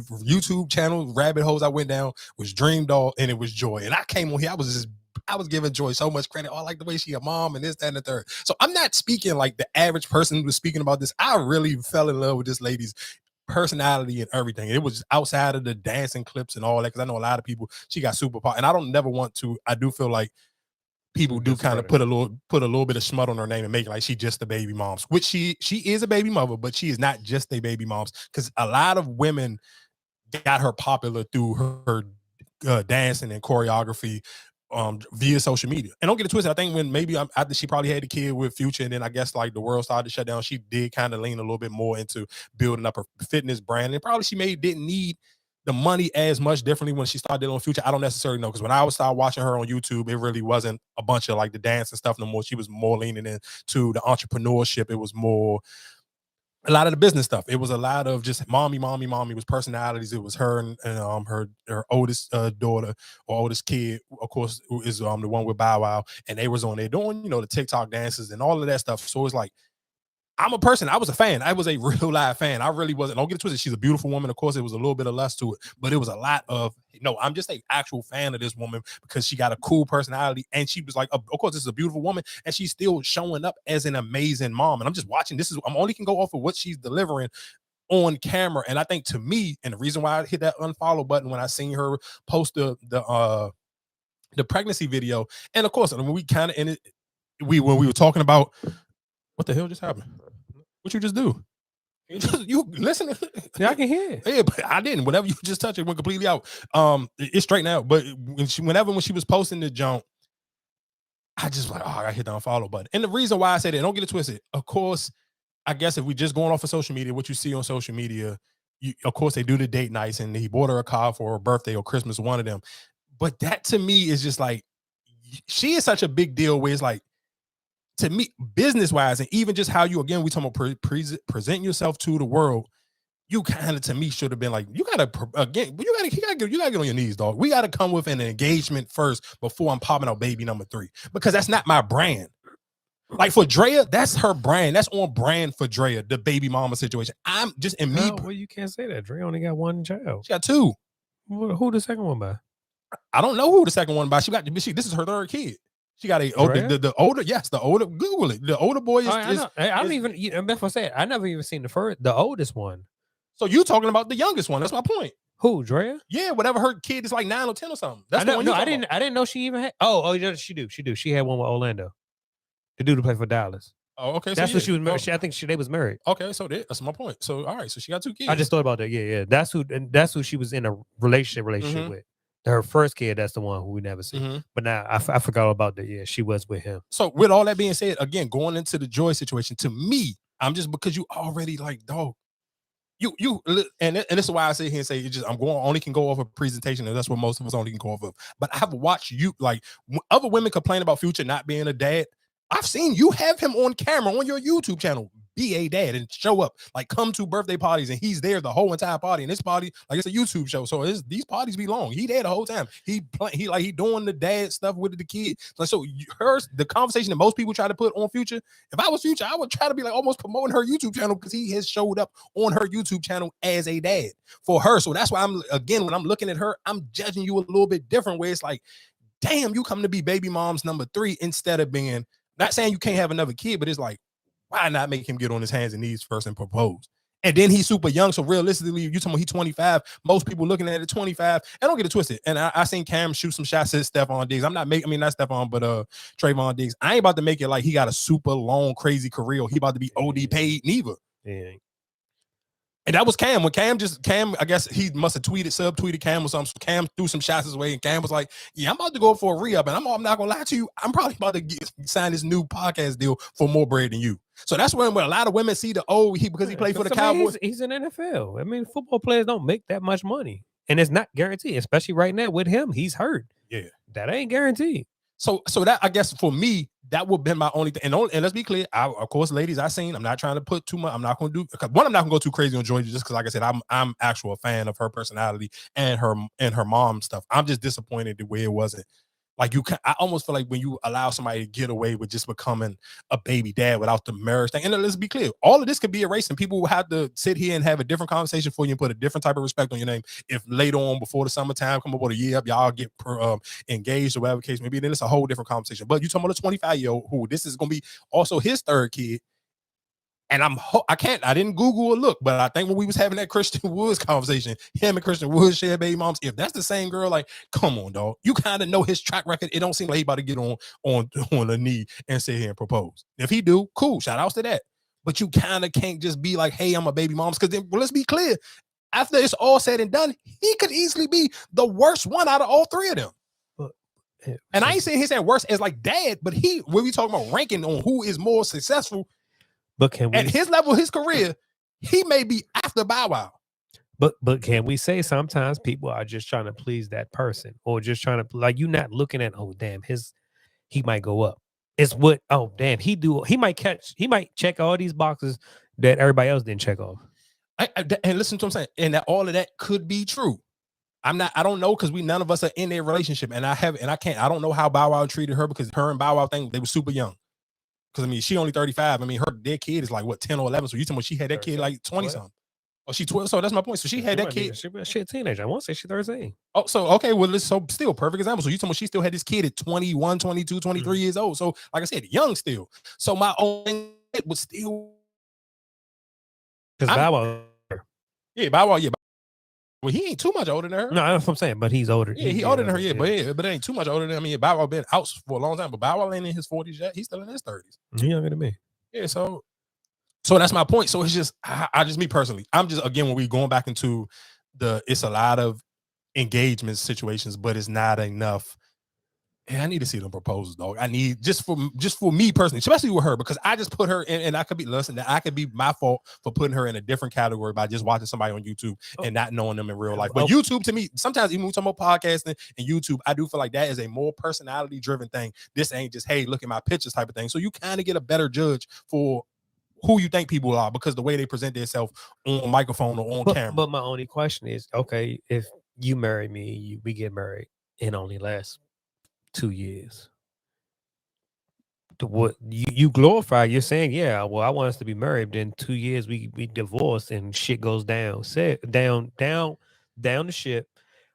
YouTube channel rabbit holes I went down was Dream Doll and it was Joy. And I came on here, I was giving Joy so much credit. Oh, I like the way she a mom and this, that, and the third. So I'm not speaking like the average person who was speaking about this. I really fell in love with this lady's personality and everything. It was outside of the dancing clips and all that, because I know a lot of people, she got superpower. And I don't never want to, I do feel like people do kind of put a little bit of smut on her name and make it like she just a baby mom, which she is a baby mother, but she is not just a baby moms, because a lot of women got her popular through her dancing and choreography via social media. And don't get it twisted, I think when maybe after she probably had the kid with Future, and then I guess like the world started to shut down, she did kind of lean a little bit more into building up her fitness brand, and probably she didn't need the money as much differently when she started on Future. I don't necessarily know, because when I was start watching her on YouTube, it really wasn't a bunch of like the dance and stuff no more. She was more leaning into the entrepreneurship. It was more a lot of the business stuff. It was a lot of just mommy. It was personalities. It was her and her oldest daughter or oldest kid, of course, is the one with Bow Wow, and they was on there doing the TikTok dances and all of that stuff. So it's like, I'm a person. I was a fan. I was a real live fan. I really wasn't. Don't get it twisted. She's a beautiful woman. Of course, it was a little bit of lust to it, but it was a lot of, no, I'm just an actual fan of this woman because she got a cool personality. And she was like, of course, this is a beautiful woman. And she's still showing up as an amazing mom. And I'm just watching. I'm only can go off of what she's delivering on camera. And I think to me, and the reason why I hit that unfollow button when I seen her post the pregnancy video. And of course, when we kind of in it, when we were talking about, what the hell just happened? What you just do? You listen. Yeah, I can hear. Yeah, but I didn't. Whenever you just touch it, went completely out. It's straightened out. But when she was posting the jump, I just like, I hit the unfollow button. And the reason why I said it, don't get it twisted. Of course, I guess if we just going off of social media, what you see on social media, of course they do the date nights, and he bought her a car for her birthday or Christmas, one of them. But that to me is just like, she is such a big deal where it's like, to me, business wise, and even just how you, again, we talking about present yourself to the world, you kind of, to me, should have been like, you gotta get on your knees, dog. We gotta come with an engagement first before I'm popping out baby number 3, because that's not my brand. Like for Drea, that's her brand. That's on brand for Drea, the baby mama situation. I'm just in me. Well, you can't say that. Drea only got one child. She got 2. Who the second one by? I don't know who the second one by. This is her 3rd kid. She got the older, yes, the older. Google it. The older boy is. I don't even. That's what I said. I never even seen the oldest one. So you talking about the youngest one? That's my point. Who, Drea? Yeah, whatever. Her kid is like 9 or 10 or something. That's I didn't know she even had. Oh, she do. She had one with Orlando, the dude who played for Dallas. Oh, okay. That's what she was married. I think they was married. Okay, so that's my point. So all right, so she got 2 kids. I just thought about that. Yeah. That's who she was in a relationship with. Her first kid, that's the one who we never seen. But now I forgot about that. Yeah, she was with him. So with all that being said, again, going into the Joy situation, to me, I'm just, because you already like, dog, and this is why I sit here and say only can go off a presentation, and that's what most of us only can go off of. But I've watched you, like, other women complain about Future not being a dad. I've seen you have him on camera on your YouTube channel, be a dad, and show up, like, come to birthday parties, and he's there the whole entire party. And this party, like, it's a YouTube show, so these parties be long. He there the whole time. He doing the dad stuff with the kid. Like, so the conversation that most people try to put on Future. If I was Future, I would try to be like almost promoting her YouTube channel, because he has showed up on her YouTube channel as a dad for her. So that's why when I'm looking at her, I'm judging you a little bit different. Where it's like, damn, you come to be baby mom's number 3 instead of being. Not saying you can't have another kid, but it's like, why not make him get on his hands and knees first and propose? And then he's super young, so realistically, you talking about he's 25. Most people looking at it 25. And don't get it twisted. And I seen Cam shoot some shots at Stephon Diggs. Not Stephon, but Trevon Diggs. I ain't about to make it like he got a super long, crazy career. He about to be OD paid, neither. Yeah. And that was Cam. When Cam, I guess he must have subtweeted Cam or something. So Cam threw some shots his way, and Cam was like, yeah, I'm about to go for a re-up, and I'm not going to lie to you, I'm probably about to sign this new podcast deal for more bread than you. So that's when a lot of women see because he played for the Cowboys. He's an NFL. I mean, football players don't make that much money, and it's not guaranteed, especially right now with him. He's hurt. Yeah. That ain't guaranteed. So that, I guess, for me, that would have been my only thing. And let's be clear, of course, ladies, I'm not trying to put too much. I'm not going to do, because one, I'm not going to go too crazy on Joy, just because, like I said, I'm actual a fan of her personality and her mom stuff. I'm just disappointed the way it wasn't Like I almost feel like when you allow somebody to get away with just becoming a baby dad without the marriage thing, and let's be clear, all of this could be erased, and people will have to sit here and have a different conversation for you and put a different type of respect on your name. If later on, before the summertime, come up with a year up, y'all get engaged or whatever case maybe, then it's a whole different conversation. But you talking about a 25-year-old who this is going to be also his third kid. And I didn't Google or look, but I think when we was having that Christian Woods conversation, him and Christian Woods share baby moms. If that's the same girl, like, come on, dog. You kind of know his track record. It don't seem like he about to get on a knee and sit here and propose. If he do, cool. Shout outs to that. But you kind of can't just be like, hey, I'm a baby mom's. Because then, well, let's be clear. After it's all said and done, he could easily be the worst one out of all three of them. And I ain't saying he's at worst as like dad, but when we talking about ranking on who is more successful, but can we, at his level, his career, he may be after Bow Wow. But can we say sometimes people are just trying to please that person, or just trying to, like, you're not looking at, oh damn, he might go up. It's what, oh damn, he might check all these boxes that everybody else didn't check off. And listen to what I'm saying, and that all of that could be true. I don't know, because none of us are in their relationship, and I don't know how Bow Wow treated her, because her and Bow Wow thing, they were super young. Because, I mean, she only 35. I mean, their kid is like, what, 10 or 11? So you talking about she had that kid like 20-something. Oh, she 12. So that's my point. So she had that kid. She a teenager. I won't say she's 13. Oh, so, okay. Well, so still perfect example. So you talking about she still had this kid at 21, 22, 23 years old. So, like I said, young still. So my own thing was still. Because Bow Wow. Yeah, Bow Wow, yeah. Well, he ain't too much older than her. No, that's what I'm saying, but he's older. Yeah, he's older than her, yeah. But it ain't too much older than, I mean, Bow Wow been out for a long time, but Bow Wow ain't in his 40s yet. He's still in his 30s. He's younger than me. Yeah, so that's my point. So it's just, me personally, I'm just, again, when we going back into it's a lot of engagement situations, but it's not enough. And I need to see them proposals, dog. I need, just for me personally, especially with her, because I just put her in, and I could be my fault for putting her in a different category by just watching somebody on YouTube and not knowing them in real life. But YouTube, to me, sometimes even when we talk about podcasting and YouTube, I do feel like that is a more personality driven thing. This ain't just, hey, look at my pictures type of thing. So you kind of get a better judge for who you think people are, because the way they present themselves on microphone or on camera. But my only question is, okay, if you marry me, we get married, and only lasts 2 years. What you glorify, you're saying, yeah, well, I want us to be married. Then 2 years we divorce and shit goes down the ship.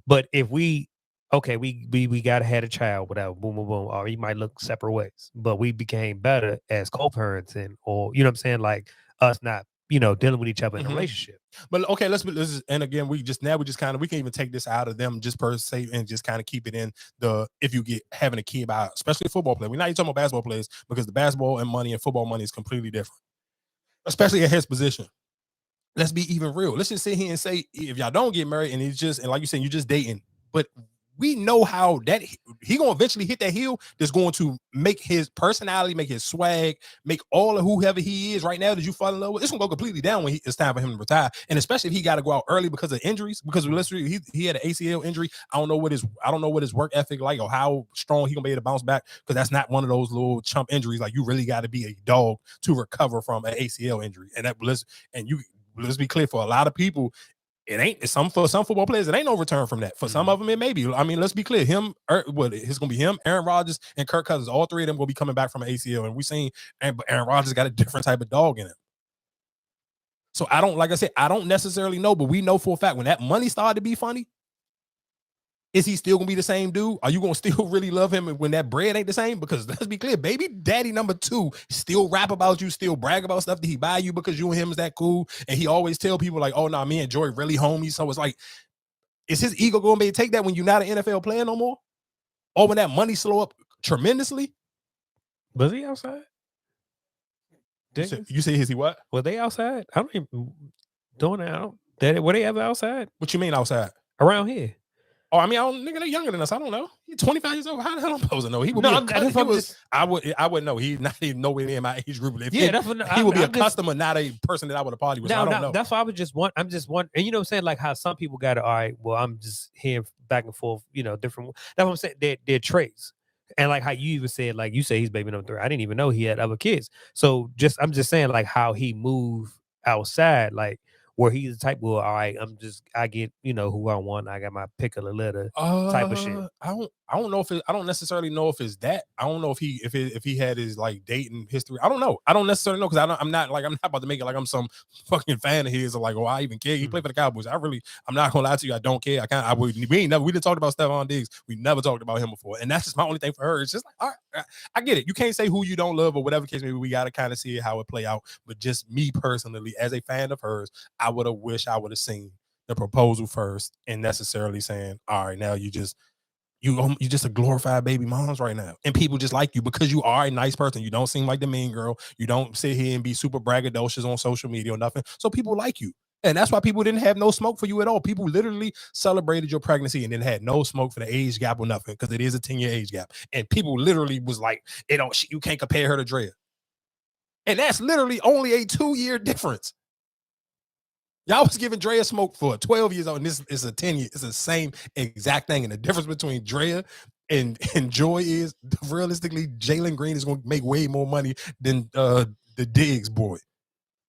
But if we gotta had a child, whatever, boom, boom, boom, or you might look separate ways, but we became better as co-parents, or you know what I'm saying, like us not, dealing with each other in a relationship. But okay, and again, we can even take this out of them just per se and just kind of keep it in if you get having a kid by, especially a football player. We're not even talking about basketball players, because the basketball and money and football money is completely different, especially at his position. Let's be even real. Let's just sit here and say, if y'all don't get married and and like you said, you're just dating, but we know how that he gonna eventually hit that hill that's going to make his personality, make his swag, make all of whoever he is right now that you fall in love with, it's gonna go completely down when it's time for him to retire. And especially if he got to go out early because of injuries, because literally he had an ACL injury. I don't know what his work ethic like, or how strong he gonna be able to bounce back, because that's not one of those little chump injuries. Like, you really got to be a dog to recover from an ACL injury. And let's be clear, for a lot of people, it ain't. For some football players, it ain't no return from that. For some of them, it may be. I mean, let's be clear. It's gonna be him, Aaron Rodgers, and Kirk Cousins. All three of them gonna be coming back from an ACL, and we seen Aaron Rodgers got a different type of dog in him. So I don't necessarily know, but we know for a fact when that money started to be funny, is he still gonna be the same dude? Are you gonna still really love him when that bread ain't the same? Because let's be clear, baby daddy number 2 still rap about you, still brag about stuff that he buy you because you and him is that cool. And he always tell people like, oh, nah, me and Joie really homies. So it's like, is his ego gonna be able to take that when you're not an NFL player no more? Or when that money slow up tremendously? Was he outside? You say, is he what? Were they outside? I don't even doing that. Were they ever outside? What you mean outside? Around here? Oh, I mean, nigga, they're younger than us. I don't know. He's 25 years old. How the hell am I supposed to know? He would I wouldn't know. He's not even nowhere near my age group. He would be a customer, not a person that I would have party with. So I don't know. That's why I'm just one. And you know what I'm saying? Like how some people got to, all right, well, I'm just here back and forth, different. That's what I'm saying. They're traits. And like how you even said, like you say he's baby number 3. I didn't even know he had other kids. So I'm just saying, like how he moved outside, like where he's the type, well, all right, I get, who I want. I got my pick of the litter type of shit. I don't know if I don't necessarily know if it's that. I don't know if he had his like dating history. I don't know. I don't necessarily know because I'm not about to make it like I'm some fucking fan of his or like, oh, I even care. He played for the Cowboys. I'm not gonna lie to you. I don't care. We didn't talk about Stephon Diggs. We never talked about him before. And that's just my only thing for her. It's just like, all right, I get it. You can't say who you don't love or whatever case maybe. We gotta kind of see how it play out. But just me personally, as a fan of hers, I would have wished I would have seen the proposal first and necessarily saying, all right, now you're just a glorified baby moms right now. And people just like you because you are a nice person. You don't seem like the mean girl. You don't sit here and be super braggadocious on social media or nothing. So people like you. And that's why people didn't have no smoke for you at all. People literally celebrated your pregnancy and then had no smoke for the age gap or nothing because it is a 10-year age gap. And people literally was like, you can't compare her to Drea. And that's literally only a 2-year difference. Y'all was giving Drea smoke for 12 years old, and this is a 10-year. It's the same exact thing. And the difference between Drea and Joie is realistically, Jalen Green is going to make way more money than the Diggs boy.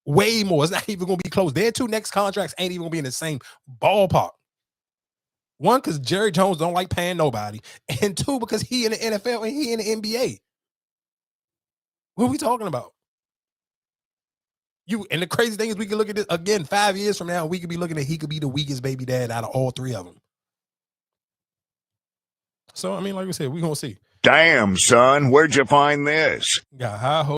Way more. It's not even going to be close. Their 2 next contracts ain't even going to be in the same ballpark. 1, because Jerry Jones don't like paying nobody, and 2, because he in the NFL and he in the NBA. What are we talking about? And the crazy thing is we can look at this again 5 years from now. We could be looking at he could be the weakest baby dad out of all 3 of them. So, I mean, like we said, we're going to see. Damn, son, where'd you find this? Got high hopes.